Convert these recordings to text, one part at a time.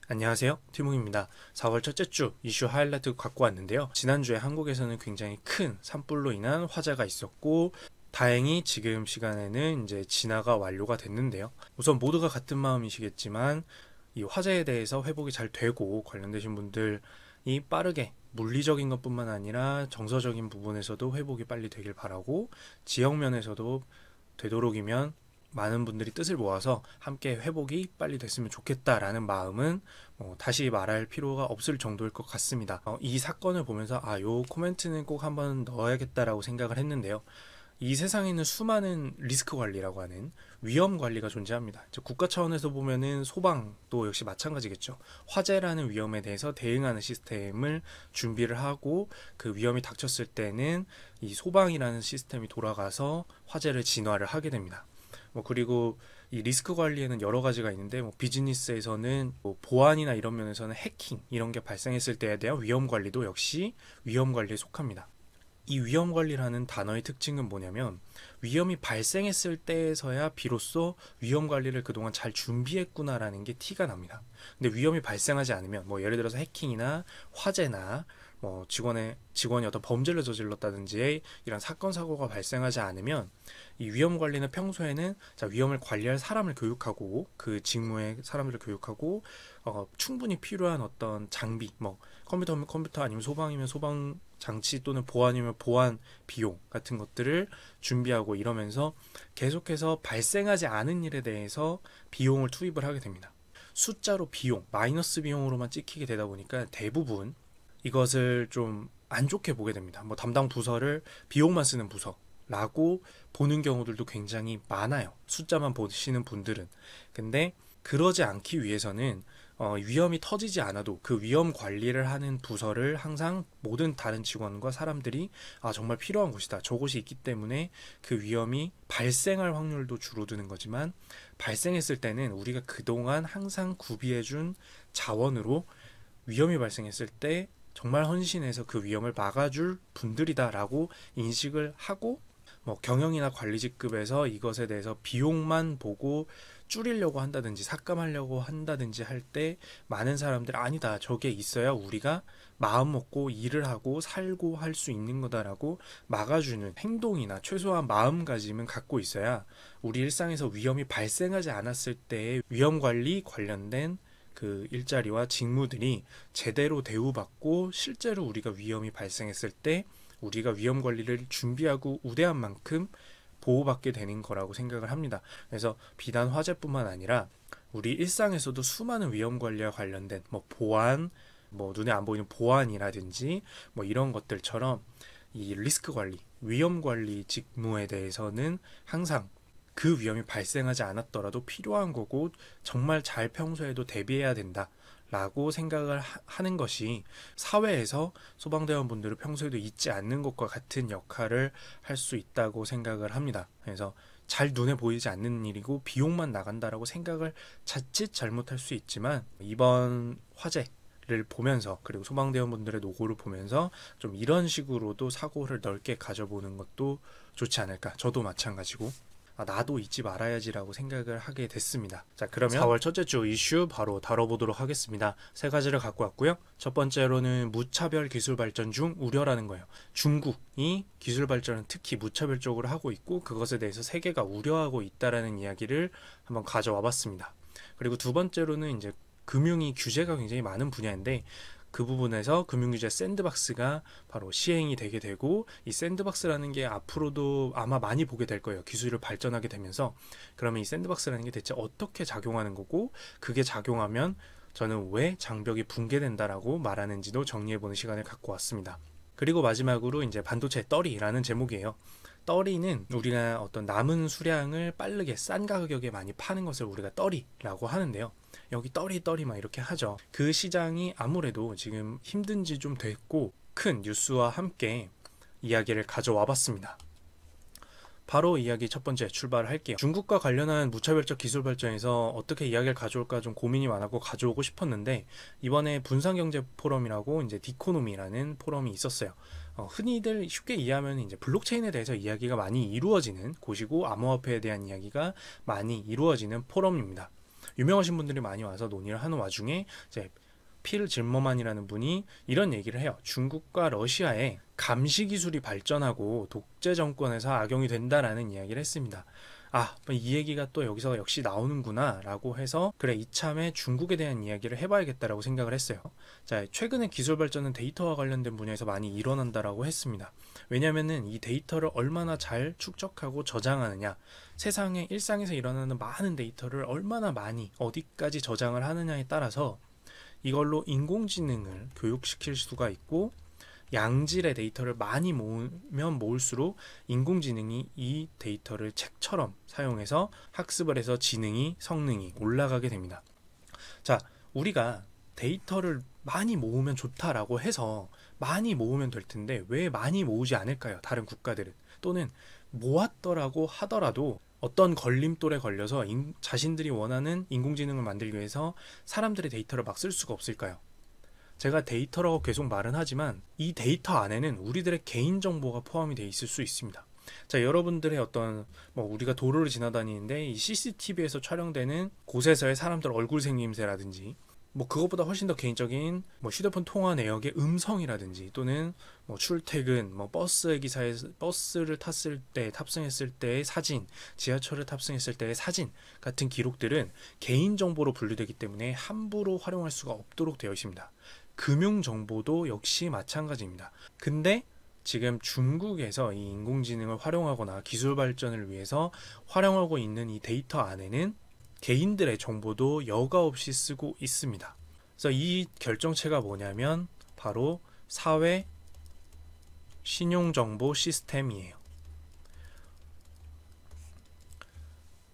안녕하세요, 티몽입니다. 4월 첫째 주 이슈 하이라이트 갖고 왔는데요. 지난주에 한국에서는 굉장히 큰 산불로 인한 화재가 있었고, 다행히 지금 시간에는 이제 진화가 완료가 됐는데요. 우선 모두가 같은 마음이시겠지만 이 화재에 대해서 회복이 잘 되고 관련되신 분들이 빠르게 물리적인 것뿐만 아니라 정서적인 부분에서도 회복이 빨리 되길 바라고, 지역 면에서도 되도록이면 많은 분들이 뜻을 모아서 함께 회복이 빨리 됐으면 좋겠다라는 마음은 다시 말할 필요가 없을 정도일 것 같습니다. 이 사건을 보면서 요 코멘트는 꼭 한번 넣어야겠다라고 생각을 했는데요. 이 세상에 있는 수많은 리스크 관리라고 하는 위험 관리가 존재합니다. 국가 차원에서 보면은 소방도 역시 마찬가지겠죠. 화재라는 위험에 대해서 대응하는 시스템을 준비를 하고, 그 위험이 닥쳤을 때는 이 소방이라는 시스템이 돌아가서 화재를 진화를 하게 됩니다. 그리고 이 리스크 관리에는 여러 가지가 있는데, 비즈니스에서는 보안이나 이런 면에서는 해킹 이런 게 발생했을 때에 대한 위험 관리도 역시 위험 관리에 속합니다. 이 위험 관리라는 단어의 특징은 뭐냐면, 위험이 발생했을 때에서야 비로소 위험 관리를 그동안 잘 준비했구나라는 게 티가 납니다. 근데 위험이 발생하지 않으면, 예를 들어서 해킹이나 화재나 직원이 어떤 범죄를 저질렀다든지 이런 사건 사고가 발생하지 않으면, 이 위험 관리는 평소에는 위험을 관리할 사람을 교육하고, 그 직무의 사람들을 교육하고, 충분히 필요한 어떤 장비, 컴퓨터면 컴퓨터, 아니면 소방이면 소방 장치, 또는 보안이면 보안 비용 같은 것들을 준비하고, 이러면서 계속해서 발생하지 않은 일에 대해서 비용을 투입을 하게 됩니다. 숫자로 비용, 마이너스 비용으로만 찍히게 되다 보니까 대부분 이것을 좀 안 좋게 보게 됩니다. 담당 부서를 비용만 쓰는 부서라고 보는 경우들도 굉장히 많아요. 숫자만 보시는 분들은. 근데 그러지 않기 위해서는 위험이 터지지 않아도 그 위험 관리를 하는 부서를 항상 모든 다른 직원과 사람들이 정말 필요한 곳이다, 저곳이 있기 때문에 그 위험이 발생할 확률도 줄어드는 거지만, 발생했을 때는 우리가 그동안 항상 구비해준 자원으로 위험이 발생했을 때 정말 헌신해서 그 위험을 막아줄 분들이다라고 인식을 하고, 경영이나 관리직급에서 이것에 대해서 비용만 보고 줄이려고 한다든지 삭감하려고 한다든지 할 때, 많은 사람들이 아니다, 저게 있어야 우리가 마음 먹고 일을 하고 살고 할 수 있는 거다라고 막아주는 행동이나 최소한 마음가짐은 갖고 있어야 우리 일상에서 위험이 발생하지 않았을 때의 위험관리 관련된 그 일자리와 직무들이 제대로 대우받고, 실제로 우리가 위험이 발생했을 때 우리가 위험 관리를 준비하고 우대한 만큼 보호받게 되는 거라고 생각을 합니다. 그래서 비단 화재뿐만 아니라 우리 일상에서도 수많은 위험 관리와 관련된 보안, 눈에 안 보이는 보안이라든지 이런 것들처럼 이 리스크 관리, 위험 관리 직무에 대해서는 항상 그 위험이 발생하지 않았더라도 필요한 거고, 정말 잘 평소에도 대비해야 된다 라고 생각을 하는 것이 사회에서 소방대원분들을 평소에도 잊지 않는 것과 같은 역할을 할 수 있다고 생각을 합니다. 그래서 잘 눈에 보이지 않는 일이고 비용만 나간다라고 생각을 자칫 잘못할 수 있지만, 이번 화재를 보면서, 그리고 소방대원분들의 노고를 보면서 좀 이런 식으로도 사고를 넓게 가져보는 것도 좋지 않을까. 저도 마찬가지고 나도 잊지 말아야지라고 생각을 하게 됐습니다. 자, 그러면 4월 첫째 주 이슈 바로 다뤄보도록 하겠습니다. 세 가지를 갖고 왔고요. 첫 번째로는 무차별 기술 발전 중 우려라는 거예요. 중국이 기술 발전을 특히 무차별적으로 하고 있고, 그것에 대해서 세계가 우려하고 있다라는 이야기를 한번 가져와 봤습니다. 그리고 두 번째로는 이제 금융위 규제가 굉장히 많은 분야인데, 그 부분에서 금융규제 샌드박스가 바로 시행이 되게 되고, 이 샌드박스라는 게 앞으로도 아마 많이 보게 될 거예요. 기술을 발전하게 되면서. 그러면 이 샌드박스라는 게 대체 어떻게 작용하는 거고, 그게 작용하면 저는 왜 장벽이 붕괴된다라고 말하는지도 정리해보는 시간을 갖고 왔습니다. 그리고 마지막으로 이제 반도체 떨이라는 제목이에요. 떨이는 우리가 어떤 남은 수량을 빠르게 싼 가격에 많이 파는 것을 우리가 떨이라고 하는데요. 여기 떨이 막 이렇게 하죠. 그 시장이 아무래도 지금 힘든 지 좀 됐고, 큰 뉴스와 함께 이야기를 가져와 봤습니다. 바로 이야기 첫 번째 출발을 할게요. 중국과 관련한 무차별적 기술 발전에서 어떻게 이야기를 가져올까 좀 고민이 많았고 가져오고 싶었는데, 이번에 분산경제 포럼이라고 이제 디코노미라는 포럼이 있었어요. 흔히들 쉽게 이해하면 이제 블록체인에 대해서 이야기가 많이 이루어지는 곳이고, 암호화폐에 대한 이야기가 많이 이루어지는 포럼입니다. 유명하신 분들이 많이 와서 논의를 하는 와중에 이제 필 질머만이라는 분이 이런 얘기를 해요. 중국과 러시아의 감시 기술이 발전하고 독재 정권에서 악용이 된다라는 이야기를 했습니다. 이 얘기가 또 여기서 역시 나오는구나 라고 해서 그래 이참에 중국에 대한 이야기를 해봐야겠다라고 생각을 했어요. 자, 최근에 기술 발전은 데이터와 관련된 분야에서 많이 일어난다라고 했습니다. 왜냐면은 이 데이터를 얼마나 잘 축적하고 저장하느냐, 세상에 일상에서 일어나는 많은 데이터를 얼마나 많이 어디까지 저장을 하느냐에 따라서 이걸로 인공지능을 교육시킬 수가 있고, 양질의 데이터를 많이 모으면 모을수록 인공지능이 이 데이터를 책처럼 사용해서 학습을 해서 성능이 올라가게 됩니다. 자, 우리가 데이터를 많이 모으면 좋다라고 해서 많이 모으면 될 텐데 왜 많이 모으지 않을까요? 다른 국가들은. 또는 모았더라고 하더라도 어떤 걸림돌에 걸려서 자신들이 원하는 인공지능을 만들기 위해서 사람들의 데이터를 막 쓸 수가 없을까요? 제가 데이터라고 계속 말은 하지만 이 데이터 안에는 우리들의 개인정보가 포함이 되어 있을 수 있습니다. 자, 여러분들의 우리가 도로를 지나다니는데 이 CCTV에서 촬영되는 곳에서의 사람들 얼굴 생김새라든지 그것보다 훨씬 더 개인적인 휴대폰 통화 내역의 음성이라든지 또는 출퇴근, 버스의 기사에서 버스를 탔을 때 탑승했을 때의 사진, 지하철을 탑승했을 때의 사진 같은 기록들은 개인정보로 분류되기 때문에 함부로 활용할 수가 없도록 되어 있습니다. 금융정보도 역시 마찬가지입니다. 근데 지금 중국에서 이 인공지능을 활용하거나 기술 발전을 위해서 활용하고 있는 이 데이터 안에는 개인들의 정보도 여과 없이 쓰고 있습니다. 그래서 이 결정체가 뭐냐면 바로 사회 신용정보 시스템이에요.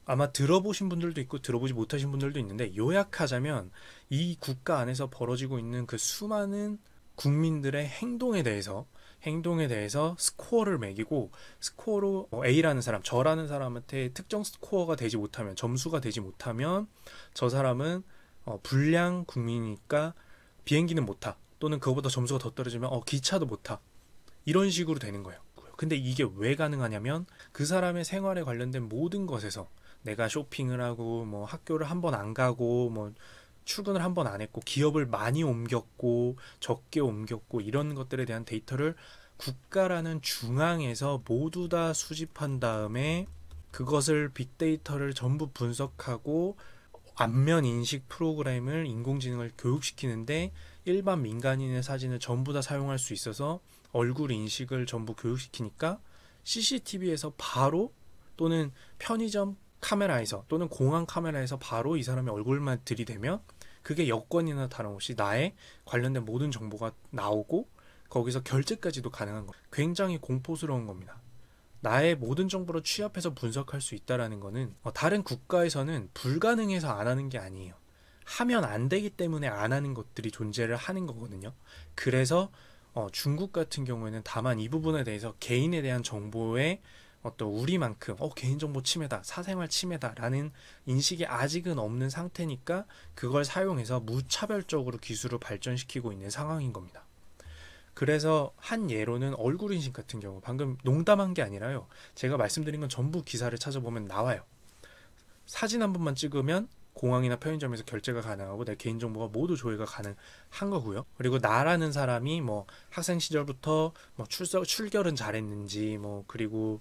아마 들어보신 분들도 있고 들어보지 못하신 분들도 있는데, 요약하자면 이 국가 안에서 벌어지고 있는 그 수많은 국민들의 행동에 대해서 스코어를 매기고, 스코어로 A라는 사람, 저라는 사람한테 특정 스코어가 되지 못하면, 점수가 되지 못하면 저 사람은 불량 국민이니까 비행기는 못 타, 또는 그거보다 점수가 더 떨어지면 기차도 못 타, 이런 식으로 되는 거예요. 근데 이게 왜 가능하냐면 그 사람의 생활에 관련된 모든 것에서 내가 쇼핑을 하고 학교를 한 번 안 가고 출근을 한 번 안 했고 기업을 많이 옮겼고 적게 옮겼고 이런 것들에 대한 데이터를 국가라는 중앙에서 모두 다 수집한 다음에 그것을 빅데이터를 전부 분석하고 안면 인식 프로그램을 인공지능을 교육시키는데 일반 민간인의 사진을 전부 다 사용할 수 있어서 얼굴 인식을 전부 교육시키니까 CCTV에서 바로, 또는 편의점 카메라에서 또는 공항 카메라에서 바로 이 사람의 얼굴만 들이대면 그게 여권이나 다름없이 나에 관련된 모든 정보가 나오고 거기서 결제까지도 가능한 거예요. 굉장히 공포스러운 겁니다. 나의 모든 정보를 취합해서 분석할 수 있다는 거는 다른 국가에서는 불가능해서 안 하는 게 아니에요. 하면 안 되기 때문에 안 하는 것들이 존재를 하는 거거든요. 그래서 중국 같은 경우에는 다만 이 부분에 대해서 개인에 대한 정보에 우리만큼 개인정보 침해다, 사생활 침해다 라는 인식이 아직은 없는 상태니까 그걸 사용해서 무차별적으로 기술을 발전시키고 있는 상황인 겁니다. 그래서 한 예로는 얼굴 인식 같은 경우, 방금 농담한 게 아니라요, 제가 말씀드린 건 전부 기사를 찾아보면 나와요. 사진 한 번만 찍으면 공항이나 편의점에서 결제가 가능하고 내 개인정보가 모두 조회가 가능한 거고요. 그리고 나라는 사람이 학생 시절부터 출결은 잘했는지, 그리고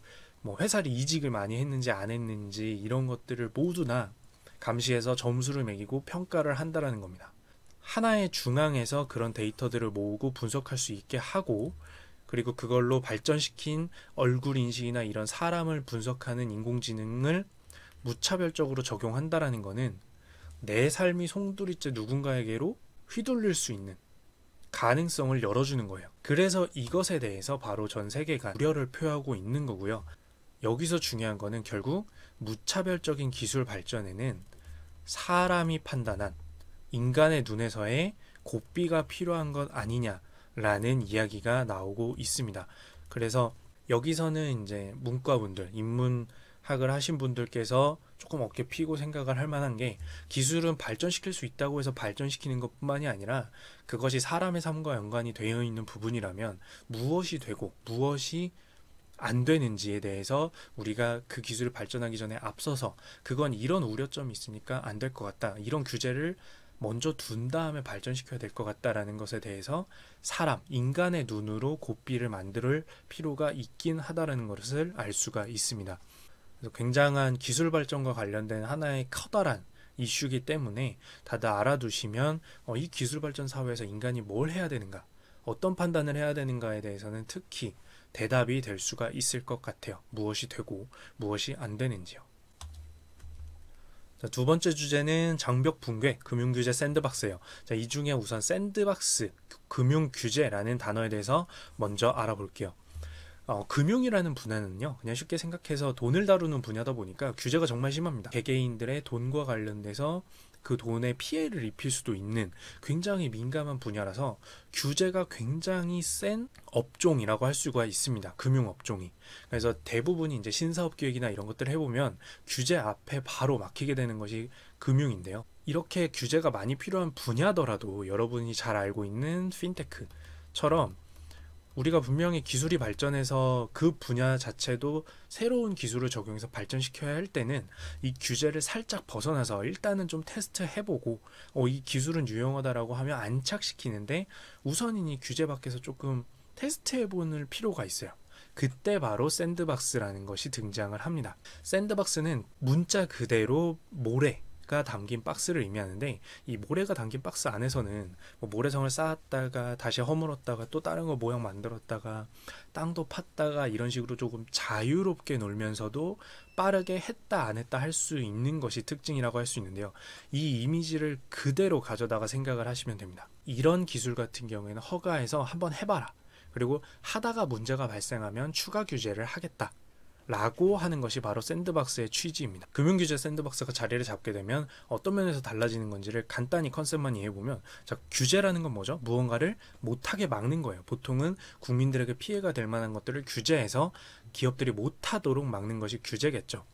회사를 이직을 많이 했는지 안 했는지 이런 것들을 모두 다 감시해서 점수를 매기고 평가를 한다라는 겁니다. 하나의 중앙에서 그런 데이터들을 모으고 분석할 수 있게 하고, 그리고 그걸로 발전시킨 얼굴 인식이나 이런 사람을 분석하는 인공지능을 무차별적으로 적용한다라는 거는 내 삶이 송두리째 누군가에게로 휘둘릴 수 있는 가능성을 열어주는 거예요. 그래서 이것에 대해서 바로 전 세계가 우려를 표하고 있는 거고요. 여기서 중요한 거는 결국 무차별적인 기술 발전에는 사람이 판단한 인간의 눈에서의 고삐가 필요한 것 아니냐라는 이야기가 나오고 있습니다. 그래서 여기서는 이제 문과분들, 인문학을 하신 분들께서 조금 어깨 피고 생각을 할 만한 게, 기술은 발전시킬 수 있다고 해서 발전시키는 것뿐만이 아니라 그것이 사람의 삶과 연관이 되어 있는 부분이라면 무엇이 되고 무엇이 안 되는지에 대해서 우리가 그 기술을 발전하기 전에 앞서서 그건 이런 우려점이 있으니까 안 될 것 같다, 이런 규제를 먼저 둔 다음에 발전시켜야 될 것 같다라는 것에 대해서 인간의 눈으로 고삐를 만들 필요가 있긴 하다라는 것을 알 수가 있습니다. 그래서 굉장한 기술 발전과 관련된 하나의 커다란 이슈이기 때문에 다들 알아두시면 이 기술 발전 사회에서 인간이 뭘 해야 되는가, 어떤 판단을 해야 되는가에 대해서는 특히 대답이 될 수가 있을 것 같아요. 무엇이 되고 무엇이 안 되는지요. 자, 두 번째 주제는 장벽 붕괴, 금융규제 샌드박스예요. 자, 이 중에 우선 샌드박스, 금융규제라는 단어에 대해서 먼저 알아볼게요. 금융이라는 분야는요, 그냥 쉽게 생각해서 돈을 다루는 분야다 보니까 규제가 정말 심합니다. 개개인들의 돈과 관련돼서 그 돈에 피해를 입힐 수도 있는 굉장히 민감한 분야라서 규제가 굉장히 센 업종이라고 할 수가 있습니다. 금융업종이. 그래서 대부분이 이제 신사업 기획이나 이런 것들을 해보면 규제 앞에 바로 막히게 되는 것이 금융인데요. 이렇게 규제가 많이 필요한 분야더라도 여러분이 잘 알고 있는 핀테크처럼 우리가 분명히 기술이 발전해서 그 분야 자체도 새로운 기술을 적용해서 발전시켜야 할 때는 이 규제를 살짝 벗어나서 일단은 좀 테스트 해보고 이 기술은 유용하다라고 하면 안착시키는데 우선은 이 규제 밖에서 조금 테스트 해보는 필요가 있어요. 그때 바로 샌드박스라는 것이 등장을 합니다. 샌드박스는 문자 그대로 모래가 담긴 박스를 의미하는데, 이 모래가 담긴 박스 안에서는 모래성을 쌓았다가 다시 허물었다가 또 다른 거 모양 만들었다가 땅도 팠다가 이런 식으로 조금 자유롭게 놀면서도 빠르게 했다 안 했다 할 수 있는 것이 특징이라고 할 수 있는데요. 이 이미지를 그대로 가져다가 생각을 하시면 됩니다. 이런 기술 같은 경우에는 허가해서 한번 해봐라, 그리고 하다가 문제가 발생하면 추가 규제를 하겠다 라고 하는 것이 바로 샌드박스의 취지입니다. 금융규제 샌드박스가 자리를 잡게 되면 어떤 면에서 달라지는 건지를 간단히 컨셉만 이해해보면, 자, 규제라는 건 뭐죠? 무언가를 못하게 막는 거예요. 보통은 국민들에게 피해가 될 만한 것들을 규제해서 기업들이 못하도록 막는 것이 규제겠죠.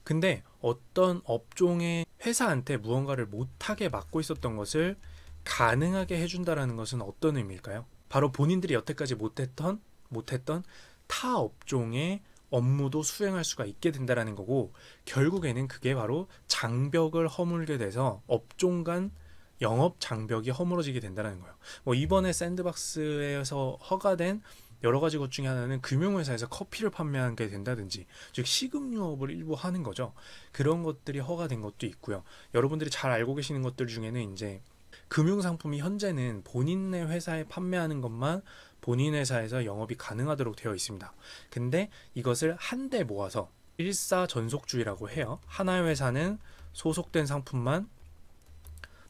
근데 어떤 업종의 회사한테 무언가를 못하게 막고 있었던 것을 가능하게 해준다라는 것은 어떤 의미일까요? 바로 본인들이 여태까지 못했던 타 업종의 업무도 수행할 수가 있게 된다는 거고, 결국에는 그게 바로 장벽을 허물게 돼서 업종 간 영업 장벽이 허물어지게 된다는 거예요. 이번에 샌드박스에서 허가된 여러 가지 것 중에 하나는 금융회사에서 커피를 판매하게 된다든지, 즉 식음유업을 일부 하는 거죠. 그런 것들이 허가된 것도 있고요. 여러분들이 잘 알고 계시는 것들 중에는 이제 금융상품이 현재는 본인의 회사에 판매하는 것만 본인 회사에서 영업이 가능하도록 되어 있습니다. 근데 이것을 한데 모아서 일사전속주의라고 해요. 하나의 회사는 소속된 상품만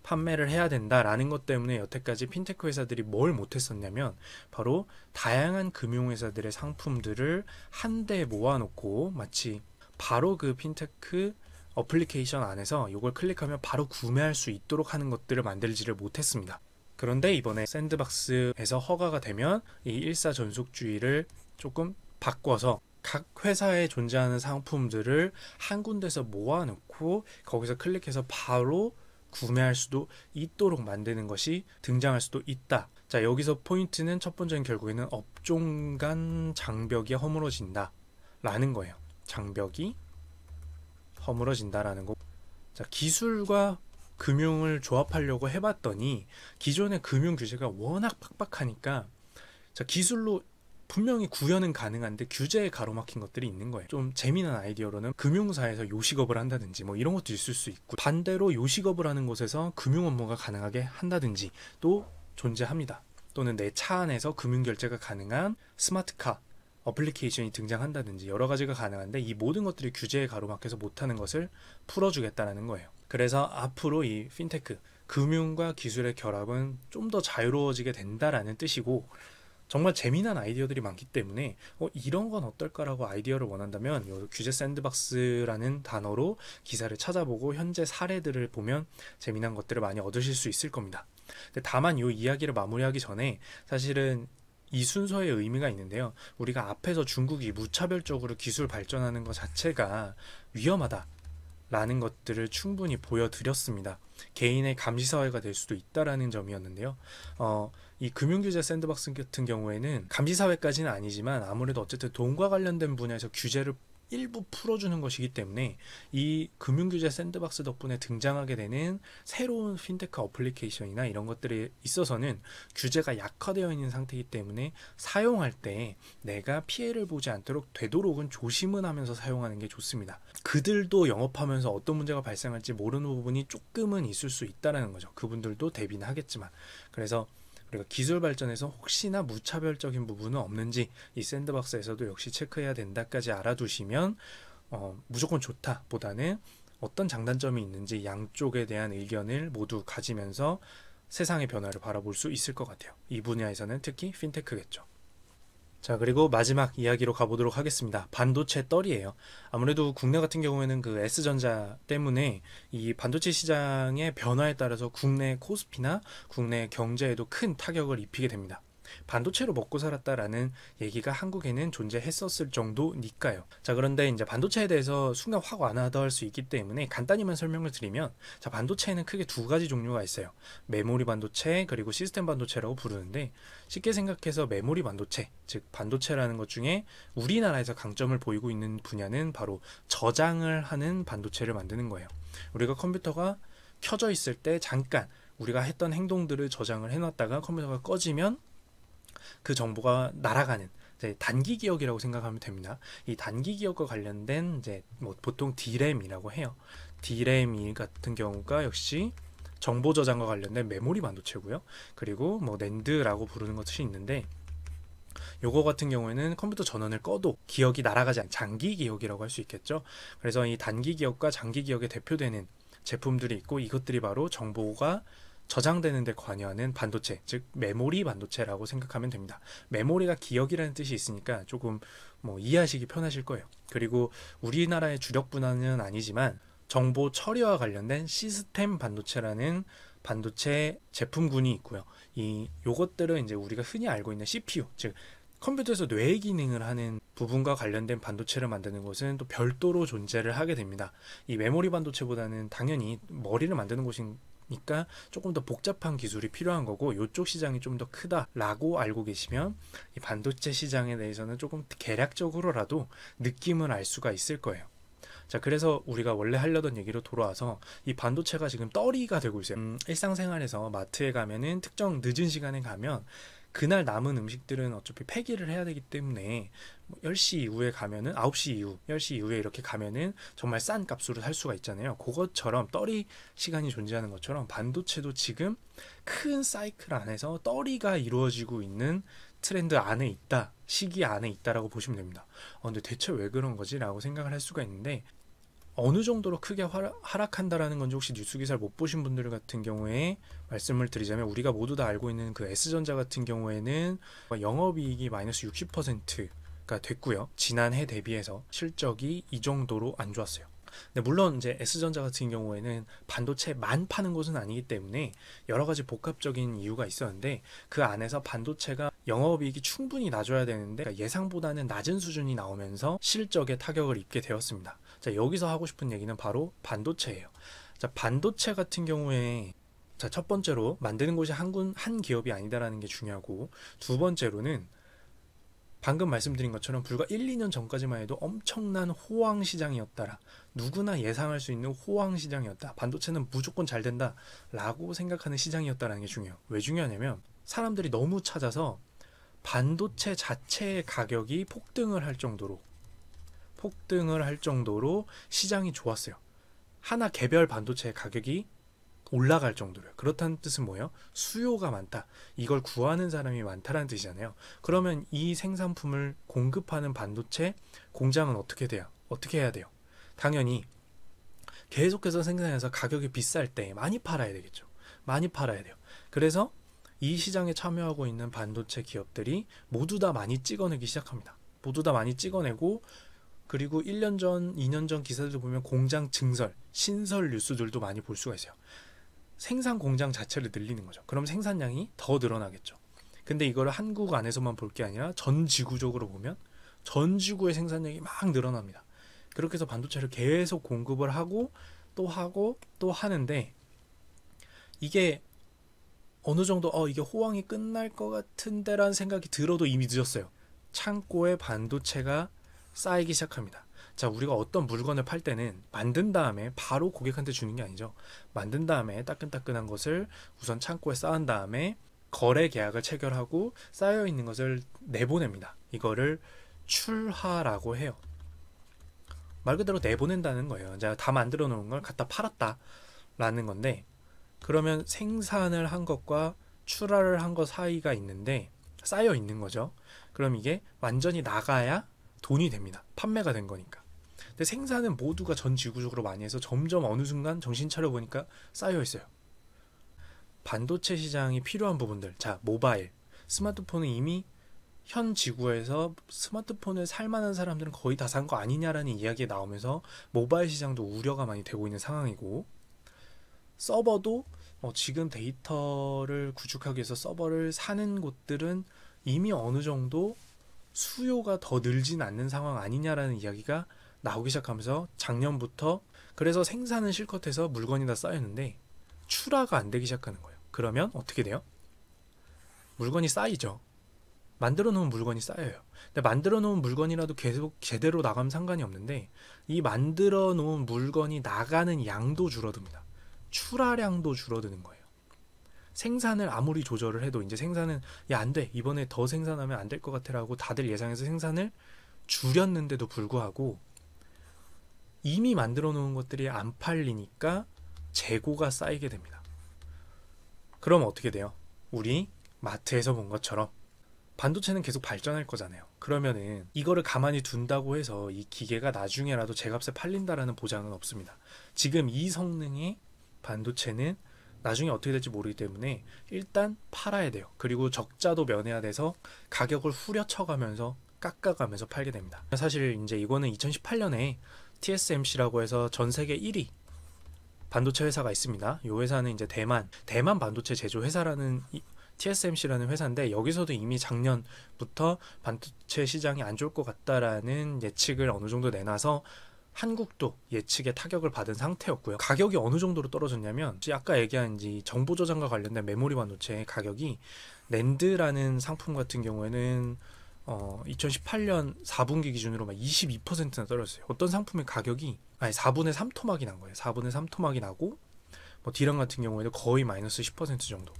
판매를 해야 된다라는 것 때문에 여태까지 핀테크 회사들이 뭘 못했었냐면 바로 다양한 금융회사들의 상품들을 한데 모아놓고 마치 바로 그 핀테크 어플리케이션 안에서 이걸 클릭하면 바로 구매할 수 있도록 하는 것들을 만들지를 못했습니다. 그런데 이번에 샌드박스에서 허가가 되면 이 일사전속주의를 조금 바꿔서 각 회사에 존재하는 상품들을 한 군데서 모아놓고 거기서 클릭해서 바로 구매할 수도 있도록 만드는 것이 등장할 수도 있다. 자, 여기서 포인트는 첫 번째는 결국에는 업종 간 장벽이 허물어진다 라는 거예요. 장벽이 허물어진다라는 거. 자, 기술과 금융을 조합하려고 해봤더니 기존의 금융 규제가 워낙 빡빡하니까, 자, 기술로 분명히 구현은 가능한데 규제에 가로막힌 것들이 있는 거예요. 좀 재미난 아이디어로는 금융사에서 요식업을 한다든지 이런 것도 있을 수 있고, 반대로 요식업을 하는 곳에서 금융 업무가 가능하게 한다든지 또 존재합니다. 또는 내 차 안에서 금융 결제가 가능한 스마트카 어플리케이션이 등장한다든지 여러 가지가 가능한데, 이 모든 것들이 규제에 가로막혀서 못하는 것을 풀어주겠다는 거예요. 그래서 앞으로 이 핀테크, 금융과 기술의 결합은 좀 더 자유로워지게 된다라는 뜻이고, 정말 재미난 아이디어들이 많기 때문에 이런 건 어떨까라고 아이디어를 원한다면 요 규제 샌드박스라는 단어로 기사를 찾아보고 현재 사례들을 보면 재미난 것들을 많이 얻으실 수 있을 겁니다. 근데 다만 이 이야기를 마무리하기 전에 사실은 이 순서의 의미가 있는데요. 우리가 앞에서 중국이 무차별적으로 기술 발전하는 것 자체가 위험하다 라는 것들을 충분히 보여드렸습니다. 개인의 감시사회가 될 수도 있다라는 점이었는데요. 이 금융규제 샌드박스 같은 경우에는 감시사회까지는 아니지만 아무래도 어쨌든 돈과 관련된 분야에서 규제를 일부 풀어주는 것이기 때문에 이 금융규제 샌드박스 덕분에 등장하게 되는 새로운 핀테크 어플리케이션이나 이런 것들에 있어서는 규제가 약화되어 있는 상태이기 때문에 사용할 때 내가 피해를 보지 않도록 되도록은 조심은 하면서 사용하는 게 좋습니다. 그들도 영업하면서 어떤 문제가 발생할지 모르는 부분이 조금은 있을 수 있다는 거죠. 그분들도 대비는 하겠지만. 그래서 우리가 기술 발전에서 혹시나 무차별적인 부분은 없는지 이 샌드박스에서도 역시 체크해야 된다까지 알아두시면 무조건 좋다 보다는 어떤 장단점이 있는지 양쪽에 대한 의견을 모두 가지면서 세상의 변화를 바라볼 수 있을 것 같아요. 이 분야에서는 특히 핀테크겠죠. 자, 그리고 마지막 이야기로 가보도록 하겠습니다. 반도체 떨이에요. 아무래도 국내 같은 경우에는 그 S전자 때문에 이 반도체 시장의 변화에 따라서 국내 코스피나 국내 경제에도 큰 타격을 입히게 됩니다. 반도체로 먹고 살았다라는 얘기가 한국에는 존재했었을 정도니까요. 자, 그런데 이제 반도체에 대해서 순간 확 완화할 수 있기 때문에 간단히만 설명을 드리면, 자, 반도체에는 크게 두 가지 종류가 있어요. 메모리 반도체 그리고 시스템 반도체라고 부르는데, 쉽게 생각해서 메모리 반도체, 즉 반도체라는 것 중에 우리나라에서 강점을 보이고 있는 분야는 바로 저장을 하는 반도체를 만드는 거예요. 우리가 컴퓨터가 켜져 있을 때 잠깐 우리가 했던 행동들을 저장을 해놨다가 컴퓨터가 꺼지면 그 정보가 날아가는 단기 기억이라고 생각하면 됩니다. 이 단기 기억과 관련된 이제 보통 D램이라고 해요. D램 같은 경우가 역시 정보 저장과 관련된 메모리 반도체고요. 그리고 낸드라고 부르는 것이 있는데, 요거 같은 경우에는 컴퓨터 전원을 꺼도 기억이 날아가지 않는 장기 기억이라고 할 수 있겠죠. 그래서 이 단기 기억과 장기 기억에 대표되는 제품들이 있고, 이것들이 바로 정보가 저장되는 데 관여하는 반도체, 즉 메모리 반도체라고 생각하면 됩니다. 메모리가 기억이라는 뜻이 있으니까 조금 이해하시기 편하실 거예요. 그리고 우리나라의 주력 분야는 아니지만 정보 처리와 관련된 시스템 반도체라는 반도체 제품군이 있고요. 요것들은 이제 우리가 흔히 알고 있는 CPU, 즉 컴퓨터에서 뇌 기능을 하는 부분과 관련된 반도체를 만드는 것은 또 별도로 존재를 하게 됩니다. 이 메모리 반도체보다는 당연히 머리를 만드는 곳이니까 조금 더 복잡한 기술이 필요한 거고, 이쪽 시장이 좀 더 크다라고 알고 계시면 이 반도체 시장에 대해서는 조금 개략적으로라도 느낌을 알 수가 있을 거예요. 자, 그래서 우리가 원래 하려던 얘기로 돌아와서 이 반도체가 지금 떨이가 되고 있어요. 일상생활에서 마트에 가면은 특정 늦은 시간에 가면 그날 남은 음식들은 어차피 폐기를 해야 되기 때문에 10시 이후에 가면은 9시 이후, 10시 이후에 이렇게 가면은 정말 싼 값으로 살 수가 있잖아요. 그것처럼 떨이 시간이 존재하는 것처럼 반도체도 지금 큰 사이클 안에서 떨이가 이루어지고 있는 트렌드 안에 있다, 시기 안에 있다라고 보시면 됩니다. 근데 대체 왜 그런 거지? 라고 생각을 할 수가 있는데, 어느 정도로 크게 하락한다라는 건지 혹시 뉴스 기사를 못 보신 분들 같은 경우에 말씀을 드리자면, 우리가 모두 다 알고 있는 그 S전자 같은 경우에는 영업이익이 마이너스 60%가 됐고요. 지난해 대비해서 실적이 이 정도로 안 좋았어요. 근데 물론 이제 S전자 같은 경우에는 반도체만 파는 곳은 아니기 때문에 여러 가지 복합적인 이유가 있었는데, 그 안에서 반도체가 영업이익이 충분히 낮아야 되는데 예상보다는 낮은 수준이 나오면서 실적에 타격을 입게 되었습니다. 자, 여기서 하고 싶은 얘기는 바로 반도체예요. 자, 반도체 같은 경우에 첫 번째로 만드는 곳이 한 기업이 아니다라는 게 중요하고, 두 번째로는 방금 말씀드린 것처럼 불과 1, 2년 전까지만 해도 엄청난 호황 시장이었다라, 누구나 예상할 수 있는 호황 시장이었다, 반도체는 무조건 잘 된다 라고 생각하는 시장이었다는 게 중요해요. 왜 중요하냐면 사람들이 너무 찾아서 반도체 자체의 가격이 폭등을 할 정도로 시장이 좋았어요. 하나 개별 반도체 가격이 올라갈 정도로요. 그렇다는 뜻은 뭐예요? 수요가 많다, 이걸 구하는 사람이 많다라는 뜻이잖아요. 그러면 이 생산품을 공급하는 반도체 공장은 어떻게 해야 돼요? 당연히 계속해서 생산해서 가격이 비쌀 때 많이 팔아야 되겠죠. 많이 팔아야 돼요. 그래서 이 시장에 참여하고 있는 반도체 기업들이 모두 다 많이 찍어내기 시작합니다. 모두 다 많이 찍어내고, 그리고 1년 전, 2년 전 기사들도 보면 공장 증설, 신설 뉴스들도 많이 볼 수가 있어요. 생산 공장 자체를 늘리는 거죠. 그럼 생산량이 더 늘어나겠죠. 근데 이걸 한국 안에서만 볼 게 아니라 전 지구적으로 보면 전 지구의 생산량이 막 늘어납니다. 그렇게 해서 반도체를 계속 공급을 하고 또 하는데, 이게 어느 정도 이게 호황이 끝날 것 같은데 라는 생각이 들어도 이미 늦었어요. 창고에 반도체가 쌓이기 시작합니다. 자, 우리가 어떤 물건을 팔 때는 만든 다음에 바로 고객한테 주는 게 아니죠. 만든 다음에 따끈따끈한 것을 우선 창고에 쌓은 다음에 거래 계약을 체결하고 쌓여있는 것을 내보냅니다. 이거를 출하라고 해요. 말 그대로 내보낸다는 거예요. 자, 다 만들어 놓은 걸 갖다 팔았다 라는 건데, 그러면 생산을 한 것과 출하를 한 것 사이가 있는데 쌓여 있는 거죠. 그럼 이게 완전히 나가야 돈이 됩니다. 판매가 된 거니까. 근데 생산은 모두가 전 지구적으로 많이 해서 점점 어느 순간 정신 차려 보니까 쌓여 있어요. 반도체 시장이 필요한 부분들, 자, 모바일, 스마트폰은 이미 현 지구에서 스마트폰을 살 만한 사람들은 거의 다 산 거 아니냐라는 이야기가 나오면서 모바일 시장도 우려가 많이 되고 있는 상황이고, 서버도 지금 데이터를 구축하기 위해서 서버를 사는 곳들은 이미 어느 정도 수요가 더 늘진 않는 상황 아니냐라는 이야기가 나오기 시작하면서 작년부터, 그래서 생산은 실컷 해서 물건이 다 쌓였는데 출하가 안 되기 시작하는 거예요. 그러면 어떻게 돼요? 물건이 쌓이죠. 만들어 놓은 물건이 쌓여요. 근데 만들어 놓은 물건이라도 계속 제대로 나가면 상관이 없는데, 이 만들어 놓은 물건이 나가는 양도 줄어듭니다. 출하량도 줄어드는 거예요. 생산을 아무리 조절을 해도 이제 생산은 안 돼, 이번에 더 생산하면 안 될 것 같아 라고 다들 예상해서 생산을 줄였는데도 불구하고 이미 만들어 놓은 것들이 안 팔리니까 재고가 쌓이게 됩니다. 그럼 어떻게 돼요? 우리 마트에서 본 것처럼 반도체는 계속 발전할 거잖아요. 그러면은 이거를 가만히 둔다고 해서 이 기계가 나중에라도 제값에 팔린다라는 보장은 없습니다. 지금 이 성능의 반도체는 나중에 어떻게 될지 모르기 때문에 일단 팔아야 돼요. 그리고 적자도 면해야 돼서 가격을 후려쳐가면서 깎아가면서 팔게 됩니다. 사실 이제 이거는 2018년에 TSMC라고 해서 전 세계 1위 반도체 회사가 있습니다. 이 회사는 이제 대만 반도체 제조 회사라는 TSMC라는 회사인데, 여기서도 이미 작년부터 반도체 시장이 안 좋을 것 같다라는 예측을 어느 정도 내놔서 한국도 예측에 타격을 받은 상태였고요. 가격이 어느 정도로 떨어졌냐면, 아까 얘기한 이 정보 저장과 관련된 메모리 반도체의 가격이 낸드라는 상품 같은 경우에는 2018년 4분기 기준으로 막 22%나 떨어졌어요. 어떤 상품의 가격이 4분의 3 토막이 난 거예요. 4분의 3 토막이 나고, 뭐 D랑 같은 경우에는 거의 마이너스 10% 정도.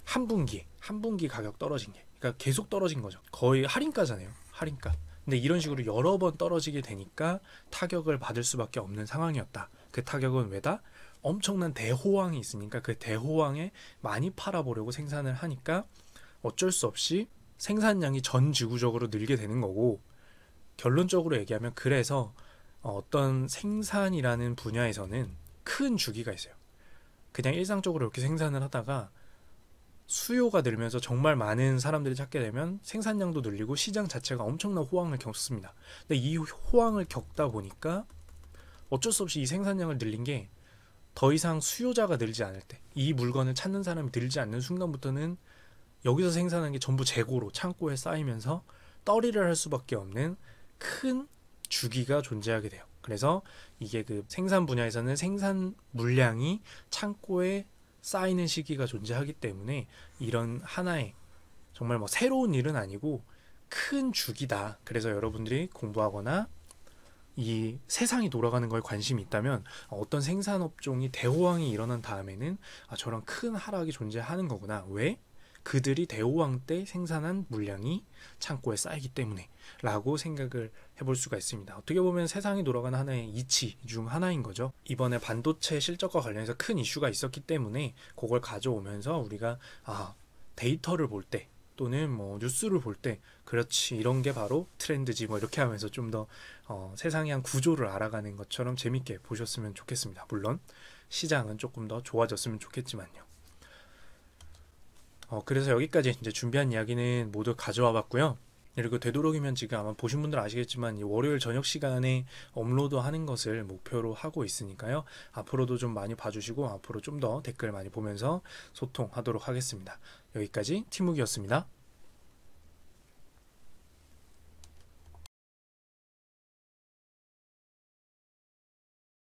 한 분기 가격 떨어진 게, 그러니까 계속 떨어진 거죠. 거의 할인가잖아요. 할인가. 근데 이런 식으로 여러 번 떨어지게 되니까 타격을 받을 수밖에 없는 상황이었다. 그 타격은 왜다? 엄청난 대호황이 있으니까 그 대호황에 많이 팔아보려고 생산을 하니까 어쩔 수 없이 생산량이 전 지구적으로 늘게 되는 거고, 결론적으로 얘기하면 그래서 어떤 생산이라는 분야에서는 큰 주기가 있어요. 그냥 일상적으로 이렇게 생산을 하다가 수요가 늘면서 정말 많은 사람들이 찾게 되면 생산량도 늘리고 시장 자체가 엄청난 호황을 겪습니다. 근데 이 호황을 겪다 보니까 어쩔 수 없이 이 생산량을 늘린 게 더 이상 수요자가 늘지 않을 때, 이 물건을 찾는 사람이 늘지 않는 순간부터는 여기서 생산한 게 전부 재고로 창고에 쌓이면서 떨이를 할 수밖에 없는 큰 주기가 존재하게 돼요. 그래서 이게 그 생산 분야에서는 생산 물량이 창고에 쌓이는 시기가 존재하기 때문에 이런 하나의 정말 뭐 새로운 일은 아니고 큰 주기다. 그래서 여러분들이 공부하거나 이 세상이 돌아가는 거에 관심이 있다면 어떤 생산업종이 대호황이 일어난 다음에는 저런 큰 하락이 존재하는 거구나. 왜? 그들이 대호황 때 생산한 물량이 창고에 쌓이기 때문에 라고 생각을 해볼 수가 있습니다. 어떻게 보면 세상이 돌아가는 하나의 이치 중 하나인 거죠. 이번에 반도체 실적과 관련해서 큰 이슈가 있었기 때문에 그걸 가져오면서 우리가 데이터를 볼 때 또는 뭐 뉴스를 볼 때, 그렇지, 이런 게 바로 트렌드지, 뭐 이렇게 하면서 좀 더 세상의 한 구조를 알아가는 것처럼 재밌게 보셨으면 좋겠습니다. 물론 시장은 조금 더 좋아졌으면 좋겠지만요. 그래서 여기까지 이제 준비한 이야기는 모두 가져와 봤고요. 그리고 되도록이면 지금 아마 보신 분들 아시겠지만 월요일 저녁 시간에 업로드하는 것을 목표로 하고 있으니까요. 앞으로도 좀 많이 봐주시고 앞으로 좀 더 댓글 많이 보면서 소통하도록 하겠습니다. 여기까지 티묵이었습니다.